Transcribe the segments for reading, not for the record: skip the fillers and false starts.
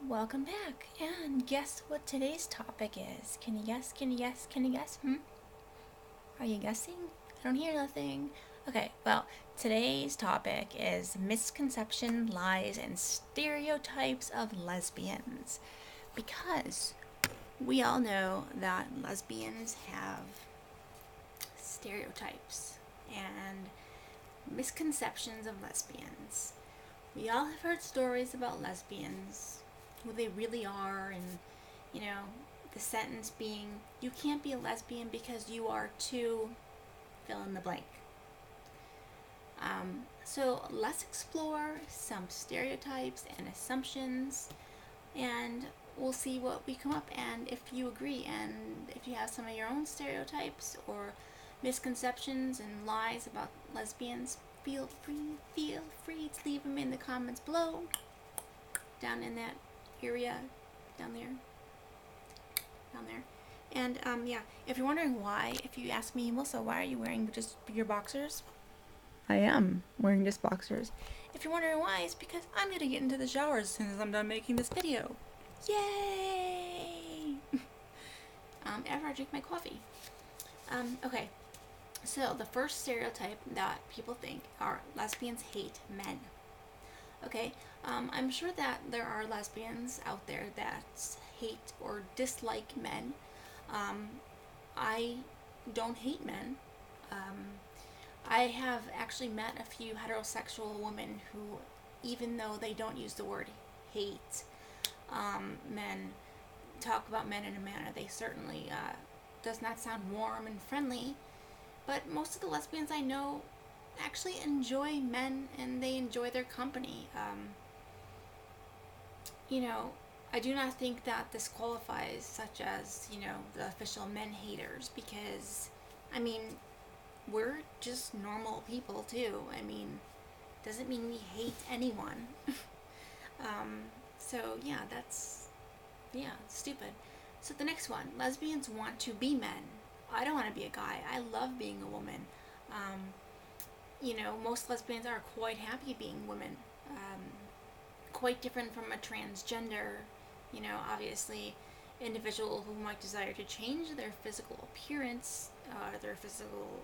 Welcome back, and guess what today's topic is? Can you guess? Can you guess? Can you guess? Are you guessing? I don't hear nothing. Okay, well, today's topic is misconception, lies, and stereotypes of lesbians. Because we all know that lesbians have stereotypes and misconceptions of lesbians. We all have heard stories about lesbians, who they really are, and the sentence being, you can't be a lesbian because you are too fill in the blank. So let's explore some stereotypes and assumptions, and we'll see what we come up and if you agree, and if you have some of your own stereotypes or misconceptions and lies about lesbians, feel free to leave them in the comments below, down in that area, down there. And if you're wondering why, if you ask me, Melissa, why are you wearing just your boxers? I am wearing just boxers. If you're wondering why, it's because I'm gonna get into the shower as soon as I'm done making this video. Yay! After I drink my coffee. Okay. So the first stereotype that people think are lesbians hate men. Okay, I'm sure that there are lesbians out there that hate or dislike men. I don't hate men. I have actually met a few heterosexual women who, even though they don't use the word hate men, talk about men in a manner they certainly does not sound warm and friendly. But most of the lesbians I know actually enjoy men and they enjoy their company. I do not think that this qualifies such as, the official men haters, because, we're just normal people too. Doesn't mean we hate anyone. That's stupid. So the next one, lesbians want to be men. I don't want to be a guy. I love being a woman. Most lesbians are quite happy being women. Quite different from a transgender, obviously, individual who might desire to change their physical appearance, their physical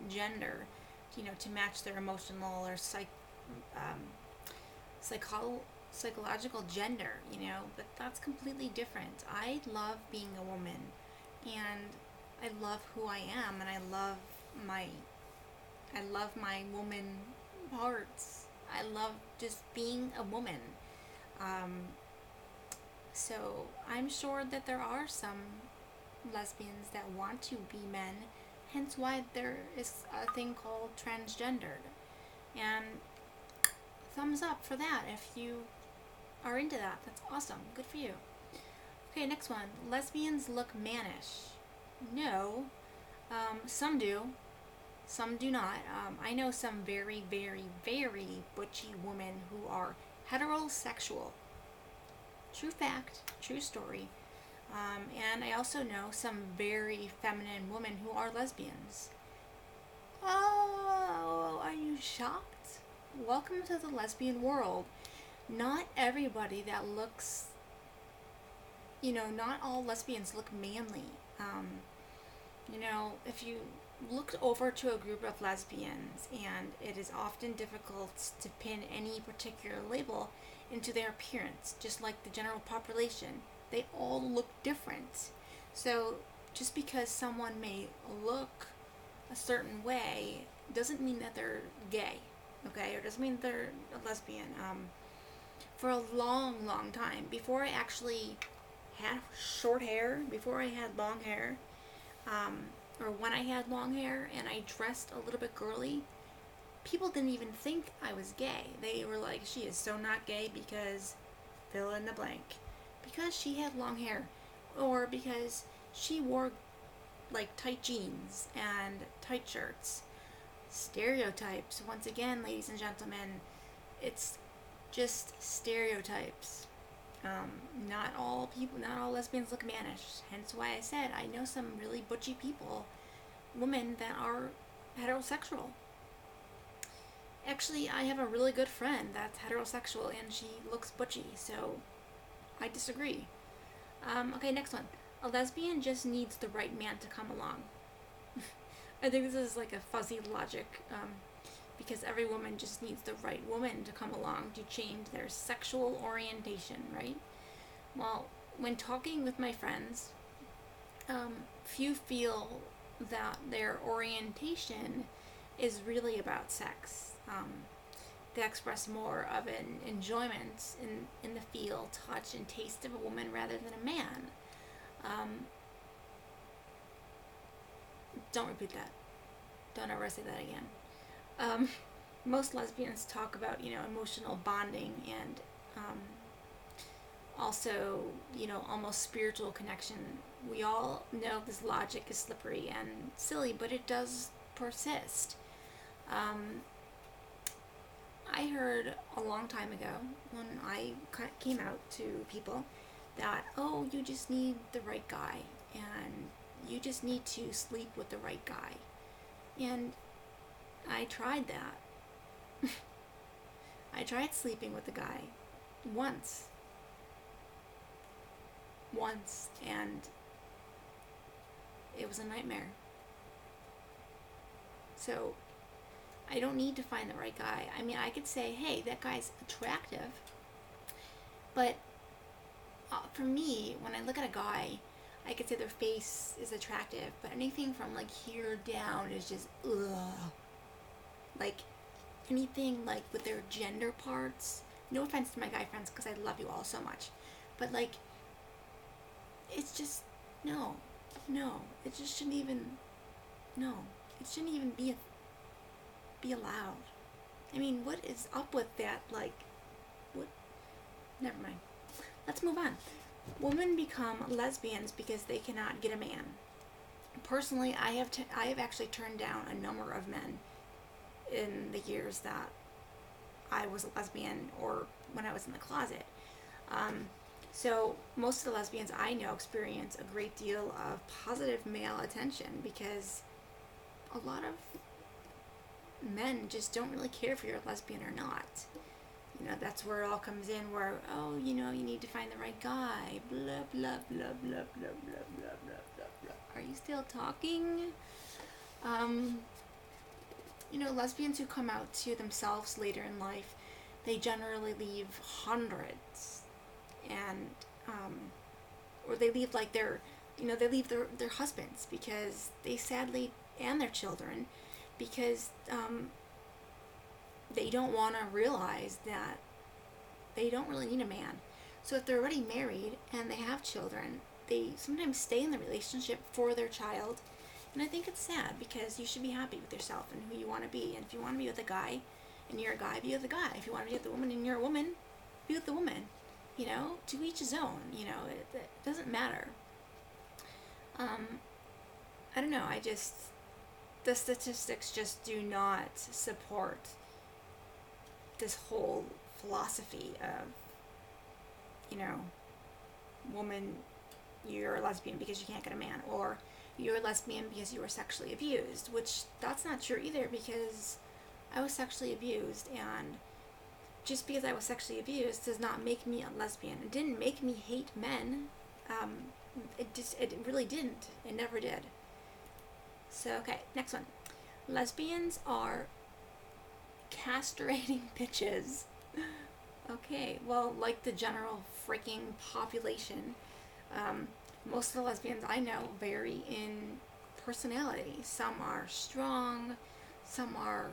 gender, to match their emotional or psychological gender, but that's completely different. I love being a woman, and I love who I am, and I love my woman parts. I love just being a woman. So I'm sure that there are some lesbians that want to be men, hence why there is a thing called transgendered. And thumbs up for that if you are into that. That's awesome. Good for you. Okay, next one. Lesbians look mannish. No. Some do. Some do not. I know some very, very, very butchy women who are heterosexual. True fact, true story. And I also know some very feminine women who are lesbians. Oh, are you shocked? Welcome to the lesbian world. Not everybody that looks, not all lesbians look manly. If you look over to a group of lesbians, and it is often difficult to pin any particular label into their appearance, just like the general population. They all look different. So just because someone may look a certain way doesn't mean that they're gay, okay? Or doesn't mean they're a lesbian. For a long, long time, before I actually had short hair, before I had long hair, or when I had long hair and I dressed a little bit girly, people didn't even think I was gay. They were like, she is so not gay because fill in the blank. Because she had long hair, or because she wore like tight jeans and tight shirts. Stereotypes, once again, ladies and gentlemen, it's just stereotypes. Not all lesbians look mannish. Hence why I said I know some really butchy people, women that are heterosexual. Actually, I have a really good friend that's heterosexual and she looks butchy, so I disagree. Okay, next one. A lesbian just needs the right man to come along. I think this is like a fuzzy logic, because every woman just needs the right woman to come along to change their sexual orientation, right? Well, when talking with my friends, few feel that their orientation is really about sex. They express more of an enjoyment in the feel, touch, and taste of a woman rather than a man. Don't repeat that. Don't ever say that again. Most lesbians talk about, emotional bonding and also, almost spiritual connection. We all know this logic is slippery and silly, but it does persist. I heard a long time ago when I came out to people that, oh, you just need the right guy and you just need to sleep with the right guy. And I tried that. I tried sleeping with the guy once, and it was a nightmare. So I don't need to find the right guy. I mean, I could say, hey, that guy's attractive, but for me, when I look at a guy, I could say their face is attractive, but anything from like here down is just ugh. Like anything like with their gender parts. No offense to my guy friends, because I love you all so much, but like it's just no. It just shouldn't even. No, it shouldn't even be allowed. I mean, what is up with that? Like, what? Never mind. Let's move on. Women become lesbians because they cannot get a man. Personally, I have actually turned down a number of men in the years that I was a lesbian or when I was in the closet. So most of the lesbians I know experience a great deal of positive male attention because a lot of men just don't really care if you're a lesbian or not. That's where it all comes in, where, oh, you need to find the right guy, blah, blah, blah, blah, blah, blah, blah, blah, blah, blah. Are you still talking? Lesbians who come out to themselves later in life, they generally leave hundreds, and, or they leave like they leave their husbands because they sadly, and their children, because, they don't want to realize that they don't really need a man. So if they're already married and they have children, they sometimes stay in the relationship for their child. And I think it's sad because you should be happy with yourself and who you want to be. And if you want to be with a guy and you're a guy, be with a guy. If you want to be with a woman and you're a woman, be with the woman. To each his own. It doesn't matter. I don't know. The statistics just do not support this whole philosophy of, woman, you're a lesbian because you can't get a man, or you're a lesbian because you were sexually abused, which that's not true either, because I was sexually abused, and just because I was sexually abused does not make me a lesbian. It didn't make me hate men. It really didn't. It never did. So, okay, next one. Lesbians are castrating bitches. Okay, well, like the general freaking population, most of the lesbians I know vary in personality. Some are strong, some are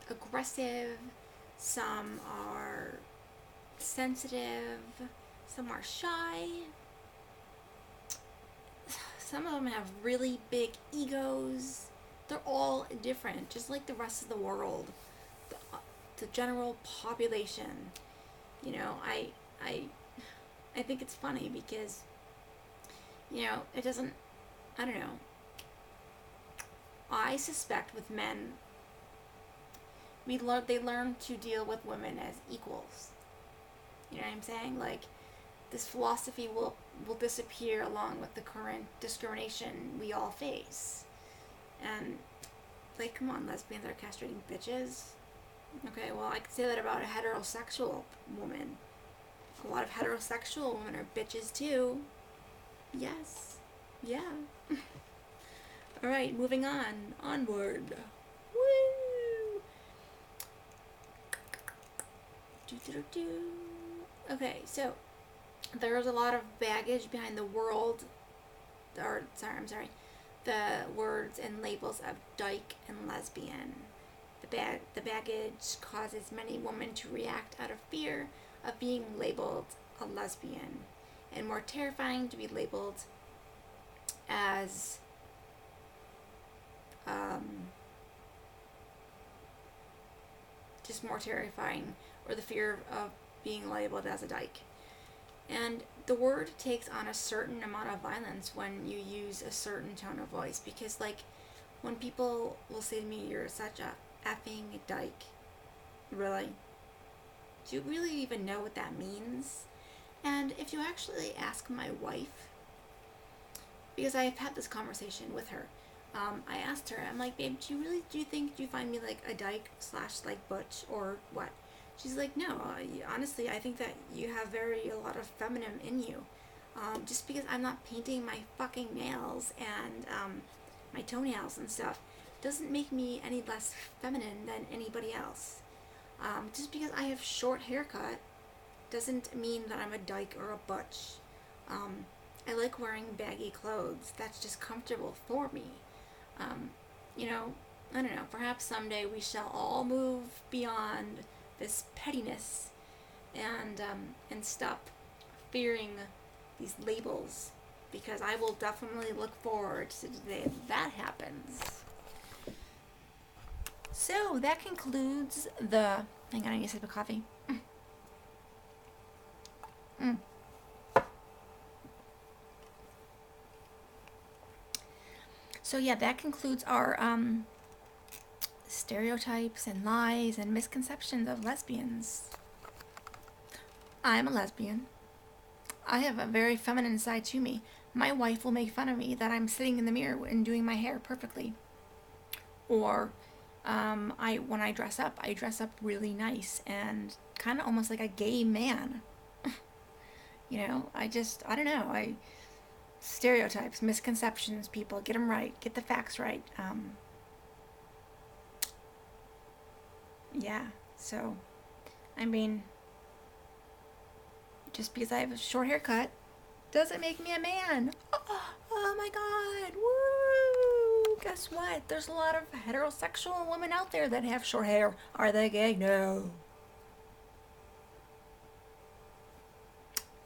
aggressive, some are sensitive, some are shy. Some of them have really big egos. They're all different, just like the rest of the world. The general population. I think it's funny because, it doesn't, I don't know. I suspect with men, they learn to deal with women as equals. You know what I'm saying? Like, this philosophy will disappear along with the current discrimination we all face. And, like, come on, lesbians are castrating bitches. Okay, well, I could say that about a heterosexual woman. A lot of heterosexual women are bitches too. Yes. Yeah. Alright, moving on. Onward. Woo! Okay, so there's a lot of baggage behind the world, the words and labels of dyke and lesbian. The baggage causes many women to react out of fear of being labeled a lesbian, and more terrifying to be labeled as just more terrifying, or the fear of being labeled as a dyke. And the word takes on a certain amount of violence when you use a certain tone of voice, because like when people will say to me, "You're such a effing dyke," really? Do you really even know what that means? And if you actually ask my wife, because I've had this conversation with her, I asked her, I'm like, "Babe, do you find me like a dyke / like butch or what?" She's like, "No, honestly, I think that you have a lot of feminine in you. Just because I'm not painting my fucking nails and my toenails and stuff doesn't make me any less feminine than anybody else. Just because I have short haircut doesn't mean that I'm a dyke or a butch. I like wearing baggy clothes. That's just comfortable for me. I don't know, perhaps someday we shall all move beyond this pettiness and stop fearing these labels, because I will definitely look forward to the day that happens." So that concludes the... Hang on, I need a sip of coffee. So yeah, that concludes our stereotypes and lies and misconceptions of lesbians. I'm a lesbian. I have a very feminine side to me. My wife will make fun of me that I'm sitting in the mirror and doing my hair perfectly. Or when I dress up really nice and kind of almost like a gay man. I don't know. Stereotypes, misconceptions, people, get them right, get the facts right. Yeah, so, I mean, just because I have a short haircut doesn't make me a man. Oh my god, woo! Guess what? There's a lot of heterosexual women out there that have short hair. Are they gay? No.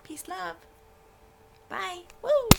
Peace, love. Bye. Woo!